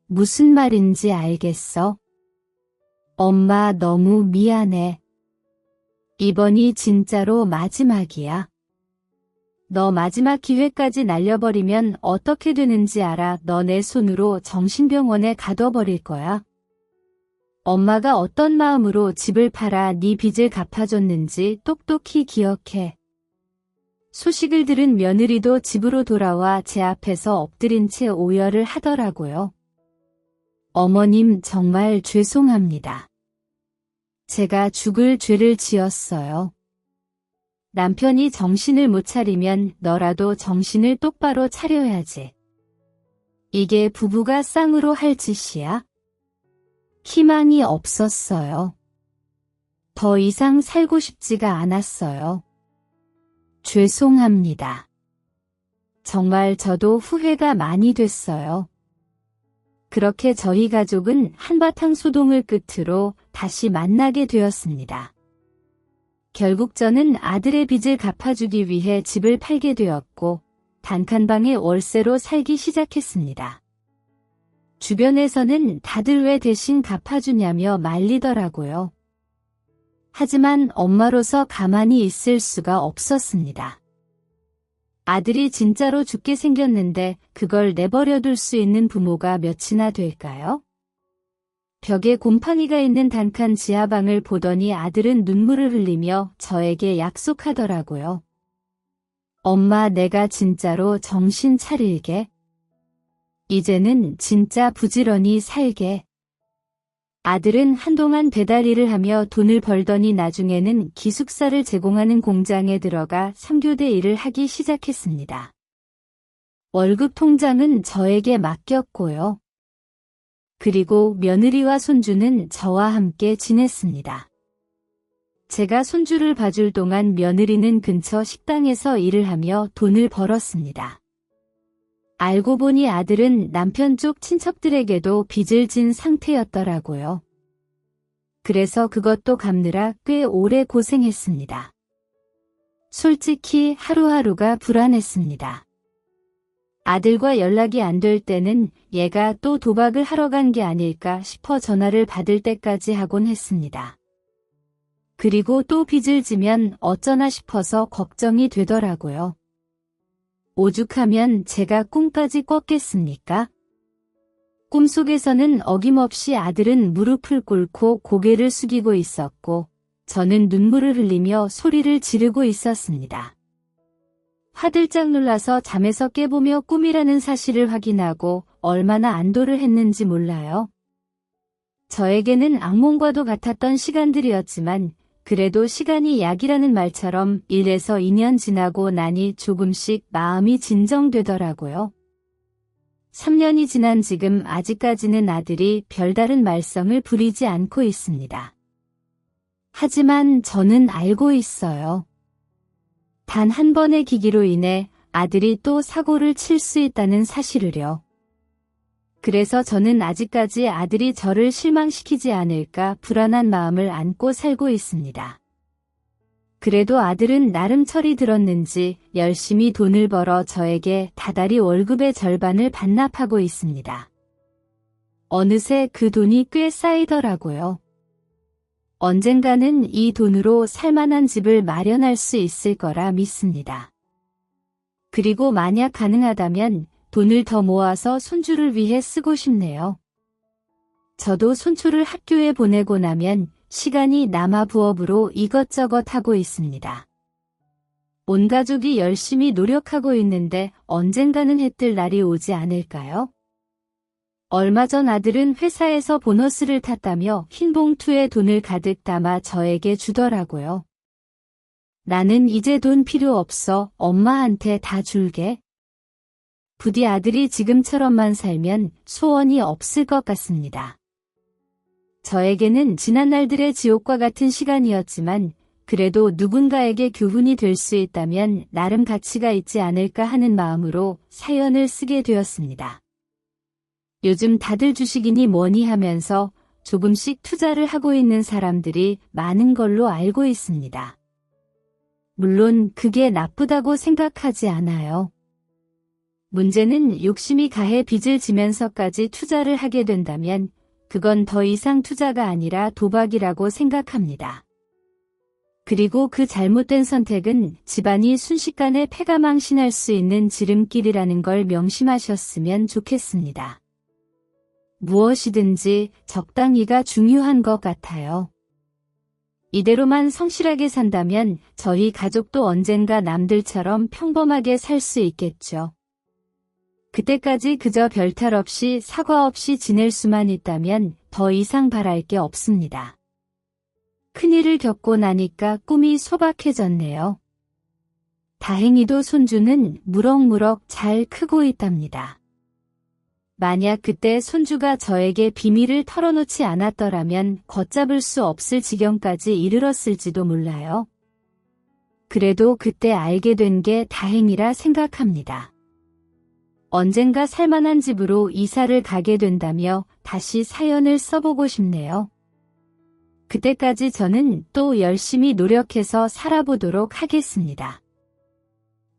무슨 말인지 알겠어? 엄마 너무 미안해. 이번이 진짜로 마지막이야. 너 마지막 기회까지 날려버리면 어떻게 되는지 알아? 너 내 손으로 정신병원에 가둬버릴 거야. 엄마가 어떤 마음으로 집을 팔아 네 빚을 갚아줬는지 똑똑히 기억해. 소식을 들은 며느리도 집으로 돌아와 제 앞에서 엎드린 채 오열을 하더라고요. 어머님 정말 죄송합니다. 제가 죽을 죄를 지었어요. 남편이 정신을 못 차리면 너라도 정신을 똑바로 차려야지. 이게 부부가 쌍으로 할 짓이야? 희망이 없었어요. 더 이상 살고 싶지가 않았어요. 죄송합니다. 정말 저도 후회가 많이 됐어요. 그렇게 저희 가족은 한바탕 소동을 끝으로 다시 만나게 되었습니다. 결국 저는 아들의 빚을 갚아주기 위해 집을 팔게 되었고 단칸방의 월세로 살기 시작했습니다. 주변에서는 다들 왜 대신 갚아주냐며 말리더라고요. 하지만 엄마로서 가만히 있을 수가 없었습니다. 아들이 진짜로 죽게 생겼는데 그걸 내버려둘 수 있는 부모가 몇이나 될까요? 벽에 곰팡이가 있는 단칸 지하방을 보더니 아들은 눈물을 흘리며 저에게 약속하더라고요. 엄마, 내가 진짜로 정신 차릴게. 이제는 진짜 부지런히 살게. 아들은 한동안 배달 일을 하며 돈을 벌더니 나중에는 기숙사를 제공하는 공장에 들어가 3교대 일을 하기 시작했습니다. 월급 통장은 저에게 맡겼고요. 그리고 며느리와 손주는 저와 함께 지냈습니다. 제가 손주를 봐줄 동안 며느리는 근처 식당에서 일을 하며 돈을 벌었습니다. 알고 보니 아들은 남편 쪽 친척들에게도 빚을 진 상태였더라고요. 그래서 그것도 갚느라 꽤 오래 고생했습니다. 솔직히 하루하루가 불안했습니다. 아들과 연락이 안 될 때는 얘가 또 도박을 하러 간 게 아닐까 싶어 전화를 받을 때까지 하곤 했습니다. 그리고 또 빚을 지면 어쩌나 싶어서 걱정이 되더라고요. 오죽하면 제가 꿈까지 꿨겠습니까? 꿈속에서는 어김없이 아들은 무릎을 꿇고 고개를 숙이고 있었고 저는 눈물을 흘리며 소리를 지르고 있었습니다. 화들짝 놀라서 잠에서 깨보며 꿈이라는 사실을 확인하고 얼마나 안도를 했는지 몰라요. 저에게는 악몽과도 같았던 시간들이었지만 그래도 시간이 약이라는 말처럼 1에서 2년 지나고 나니 조금씩 마음이 진정되더라고요. 3년이 지난 지금 아직까지는 아들이 별다른 말썽을 부리지 않고 있습니다. 하지만 저는 알고 있어요. 단 한 번의 기기로 인해 아들이 또 사고를 칠 수 있다는 사실을요. 그래서 저는 아직까지 아들이 저를 실망시키지 않을까 불안한 마음을 안고 살고 있습니다. 그래도 아들은 나름 철이 들었는지 열심히 돈을 벌어 저에게 다달이 월급의 절반을 반납하고 있습니다. 어느새 그 돈이 꽤 쌓이더라고요. 언젠가는 이 돈으로 살만한 집을 마련할 수 있을 거라 믿습니다. 그리고 만약 가능하다면 돈을 더 모아서 손주를 위해 쓰고 싶네요. 저도 손주를 학교에 보내고 나면 시간이 남아 부업으로 이것저것 하고 있습니다. 온 가족이 열심히 노력하고 있는데 언젠가는 해뜰 날이 오지 않을까요? 얼마 전 아들은 회사에서 보너스를 탔다며 흰 봉투에 돈을 가득 담아 저에게 주더라고요. 나는 이제 돈 필요 없어. 엄마한테 다 줄게. 부디 아들이 지금처럼만 살면 소원이 없을 것 같습니다. 저에게는 지난 날들의 지옥과 같은 시간이었지만 그래도 누군가에게 교훈이 될 수 있다면 나름 가치가 있지 않을까 하는 마음으로 사연을 쓰게 되었습니다. 요즘 다들 주식이니 뭐니 하면서 조금씩 투자를 하고 있는 사람들이 많은 걸로 알고 있습니다. 물론 그게 나쁘다고 생각하지 않아요. 문제는 욕심이 가해 빚을 지면서까지 투자를 하게 된다면 그건 더 이상 투자가 아니라 도박이라고 생각합니다. 그리고 그 잘못된 선택은 집안이 순식간에 패가망신할 수 있는 지름길이라는 걸 명심하셨으면 좋겠습니다. 무엇이든지 적당히가 중요한 것 같아요. 이대로만 성실하게 산다면 저희 가족도 언젠가 남들처럼 평범하게 살 수 있겠죠. 그때까지 그저 별탈 없이 사과 없이 지낼 수만 있다면 더 이상 바랄 게 없습니다. 큰일을 겪고 나니까 꿈이 소박해졌네요. 다행히도 손주는 무럭무럭 잘 크고 있답니다. 만약 그때 손주가 저에게 비밀을 털어놓지 않았더라면 걷잡을 수 없을 지경까지 이르렀을지도 몰라요. 그래도 그때 알게 된 게 다행이라 생각합니다. 언젠가 살만한 집으로 이사를 가게 된다며 다시 사연을 써보고 싶네요. 그때까지 저는 또 열심히 노력해서 살아보도록 하겠습니다.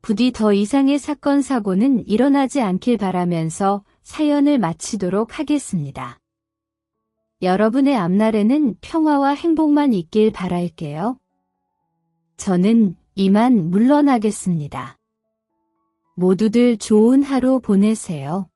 부디 더 이상의 사건 사고는 일어나지 않길 바라면서 사연을 마치도록 하겠습니다. 여러분의 앞날에는 평화와 행복만 있길 바랄게요. 저는 이만 물러나겠습니다. 모두들 좋은 하루 보내세요.